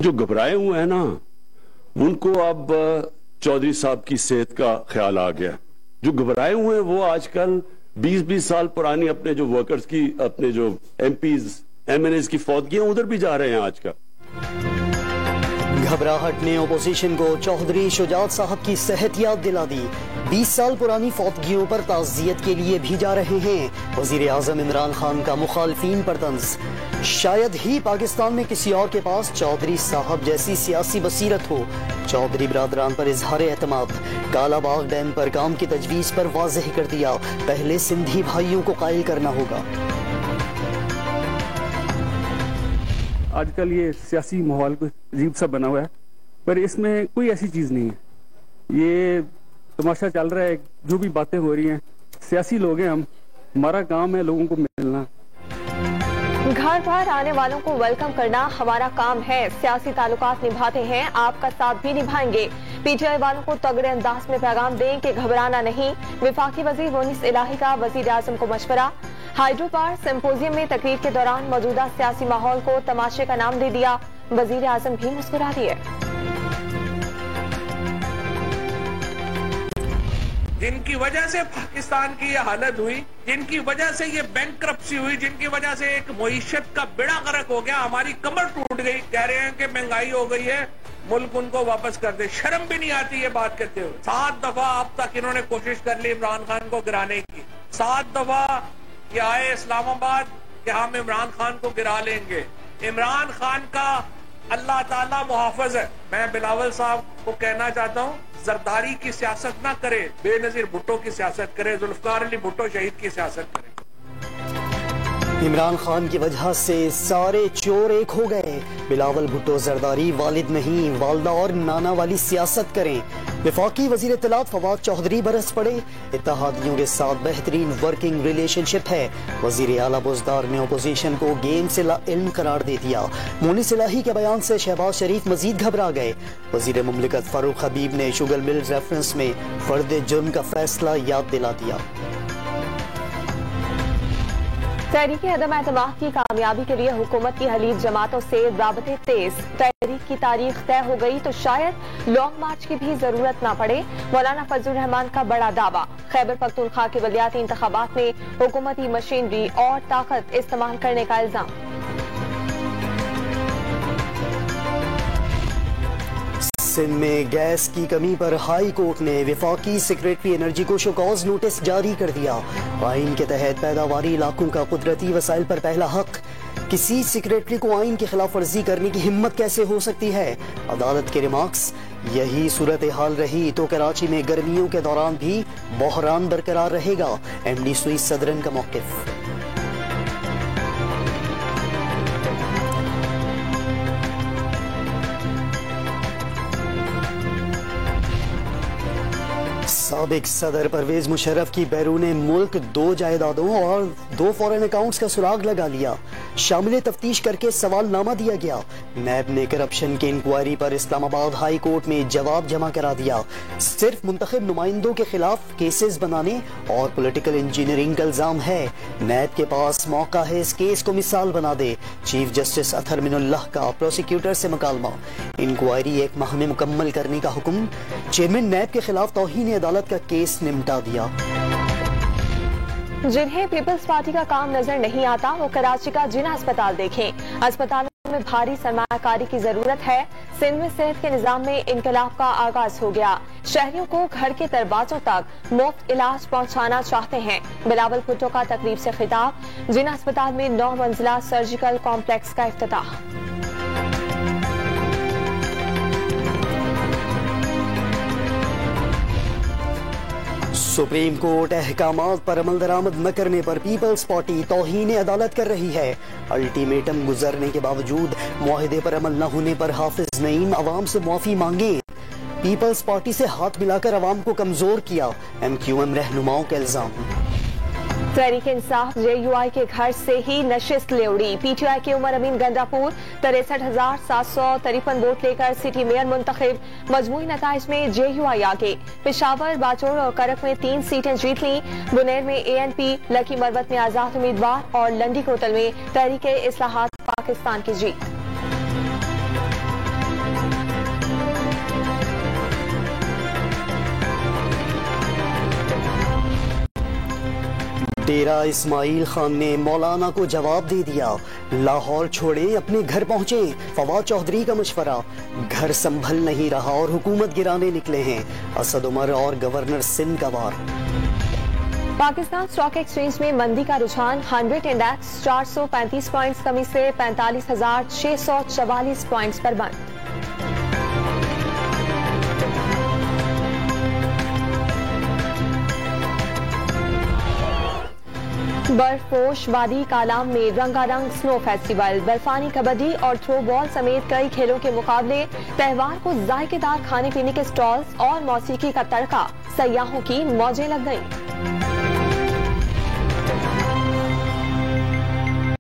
जो घबराए हुए हैं ना, उनको अब चौधरी साहब की सेहत का ख्याल आ गया। जो घबराए हुए हैं वो आजकल 20-20 साल पुरानी अपने जो वर्कर्स की, अपने जो एमपीज एमएनएस की फौतगियां उधर भी जा रहे हैं आजकल। घबराहट ने ओपोजिशन को चौधरी शुजात साहब की सेहत याद दिला दी। 20 साल पुरानी फौतगियों पर ताज़ियत के लिए भी जा रहे हैं। वजीर आजम इमरान खान का मुखालफीन पर तंज। शायद ही पाकिस्तान में किसी और के पास चौधरी साहब जैसी सियासी बसीरत हो। चौधरी बिरादरान पर इजहार एतमाद। कालाबाग डैम पर काम की तजवीज पर वाज़ेह कर दिया, पहले सिंधी भाइयों को कायल करना होगा। आजकल ये सियासी माहौल कुछ अजीब सा बना हुआ है, पर इसमें कोई ऐसी चीज नहीं है। ये तमाशा चल रहा है, जो भी बातें हो रही हैं, सियासी लोग हैं हम, हमारा काम है लोगों को मिलना। घर पर आने वालों को वेलकम करना हमारा काम है। सियासी ताल्लुकात निभाते हैं, आपका साथ भी निभाएंगे। पीटीआई वालों को तगड़े अंदाज में पैगाम दें कि घबराना नहीं। वफाकी वजीर मुनीस इलाही का वजीर आजम को मशवरा। हाइड्रो पार्क सिंपोजियम में तकरीर के दौरान मौजूदा सियासी माहौल को तमाशे का नाम दे दिया, वजीर आजम भी मुस्कुरा दिए। जिनकी वजह से पाकिस्तान की ये हालत हुई, जिनकी वजह से ये बैंकरप्सी हुई, जिनकी वजह से एक मईशत का बेड़ा गर्क हो गया, हमारी कमर टूट गई, कह रहे हैं कि महंगाई हो गई है, मुल्क उनको वापस कर दे। शर्म भी नहीं आती ये बात कहते हुए। 7 दफा अब तक इन्होंने कोशिश कर ली इमरान खान को गिराने की। 7 दफा ये आए इस्लामाबाद कि हम इमरान खान को गिरा लेंगे। इमरान खान का अल्लाह ताला मुहाफिज है। मैं बिलावल साहब को कहना चाहता हूँ, जरदारी की सियासत ना करे, बेनजीर भुट्टो की सियासत करे, जुल्फकार अली भुट्टो शहीद की सियासत करे। इमरान खान की वजह से सारे चोर एक हो गए। बिलावल भुट्टो जरदारी वालिद नहीं, वालदा और नाना वाली सियासत करें। वफाकी वजीर इत्तलात फवाद चौधरी बरस पड़े। इत्तेहादियों के साथ बेहतरीन वर्किंग रिलेशनशिप है। वजीर आला बुज़दार ने ओपोजिशन को गेम से लाइल्म करार दे दिया। मुनीस इलाही के बयान से शहबाज शरीफ मजीद घबरा गए। वजीर मुमलिकत फारूक हबीब ने शुगर मिल रेफरेंस में फर्द जुर्म का फैसला याद दिला दिया। तहरीक अदम एतमाद की कामयाबी के लिए हुकूमत की हलीफ जमातों से राबते तेज। तहरीक की तारीख तय हो गई तो शायद लॉन्ग मार्च की भी जरूरत न पड़े। मौलाना फजलुर रहमान का बड़ा दावा। खैबर पख्तूनख्वा के बलियाती इंतखाबात में हुकूमती मशीनरी और ताकत इस्तेमाल करने का इल्जाम। सिंध में गैस की कमी पर हाई कोर्ट ने वफाकी सेक्रेटरी एनर्जी को शोकॉज नोटिस जारी कर दिया। आइन के तहत पैदावारी इलाकों का कुदरती वसाइल पर पहला हक। किसी सेक्रेटरी को आइन की खिलाफ वर्जी करने की हिम्मत कैसे हो सकती है? अदालत के रिमार्क्स। यही सूरत हाल रही तो कराची में गर्मियों के दौरान भी बहरान बरकरार रहेगा। एमडी स्वीस सदरन का मौकिफ। साबिक सदर परवेज मुशर्रफ की बैरून मुल्क 2 जायदादों और 2 फॉरेन अकाउंट्स का सुराग लगा लिया। शामिल तफ्तीश करके सवालनामा दिया गया। नैब ने करप्शन की इंक्वायरी पर इस्लामाबाद हाई कोर्ट में जवाब जमा करा दिया। सिर्फ मुंतखब नुमाइंदों के खिलाफ केसेस बनाने और पॉलिटिकल इंजीनियरिंग का इल्जाम है। नैब के पास मौका है इस केस को मिसाल बना दे। चीफ जस्टिस अतहर मिनुल्लाह का प्रोसिक्यूटर से मुकालमा। इंक्वायरी 1 माह में मुकम्मल करने का हुक्म। चेयरमैन नैब के खिलाफ तौहीन अदालत का केस निपटा दिया। जिन्हें पीपल्स पार्टी का काम नजर नहीं आता वो कराची का जिना अस्पताल देखें। अस्पतालों में भारी सरमायाकारी की जरूरत है। सिंध में सेहत के निजाम में इंकलाब का आगाज हो गया। शहरियों को घर के दरवाजों तक मुफ्त इलाज पहुंचाना चाहते हैं। बिलावल भुट्टो का तकरीब से खिताब। जिना अस्पताल में 9 मंजिला सर्जिकल कॉम्प्लेक्स का इफ्तिताह। सुप्रीम कोर्ट अहकामात पर अमल दरामद न करने पर पीपल्स पार्टी तौहीन अदालत कर रही है। अल्टीमेटम गुजरने के बावजूद मुआहदे पर अमल न होने पर हाफिज नईम अवाम से मुआफी मांगे। पीपल्स पार्टी से हाथ मिलाकर अवाम को कमजोर किया, MQM रहनुमाओं का इल्जाम। तहरीक इंसाफ JUI के घर से ही नशिस्त ले उड़ी। PTI के उमर अमीन गंडापुर 63,753 वोट लेकर सिटी मेयर मुंतखब। मजमूई नताइज में JUI आगे। पेशावर, बाचौर और करक में 3 सीटें जीत ली। बुनेर में ANP, लकी मरवत में आजाद उम्मीदवार और लंडी कोतल में तहरीक इस्लाहात पाकिस्तान की जीत। डेरा इस्माइल खान ने मौलाना को जवाब दे दिया। लाहौर छोड़े अपने घर पहुंचे। फवाद चौधरी का मशवरा, घर संभल नहीं रहा और हुकूमत गिराने निकले हैं। असद उमर और गवर्नर सिंध का वार। पाकिस्तान स्टॉक एक्सचेंज में मंदी का रुझान। 100 इंडेक्स 435 पॉइंट्स कमी से 45,644 पॉइंट्स पर बंद। बर्फपोश वादी कालाम में रंगारंग स्नो फेस्टिवल, बर्फानी कबड्डी और थ्रो बॉल समेत कई खेलों के मुकाबले। त्योहार को जायकेदार खाने पीने के स्टॉल्स और मौसीकी का तड़का, सयाहों की मौजें लग गईं।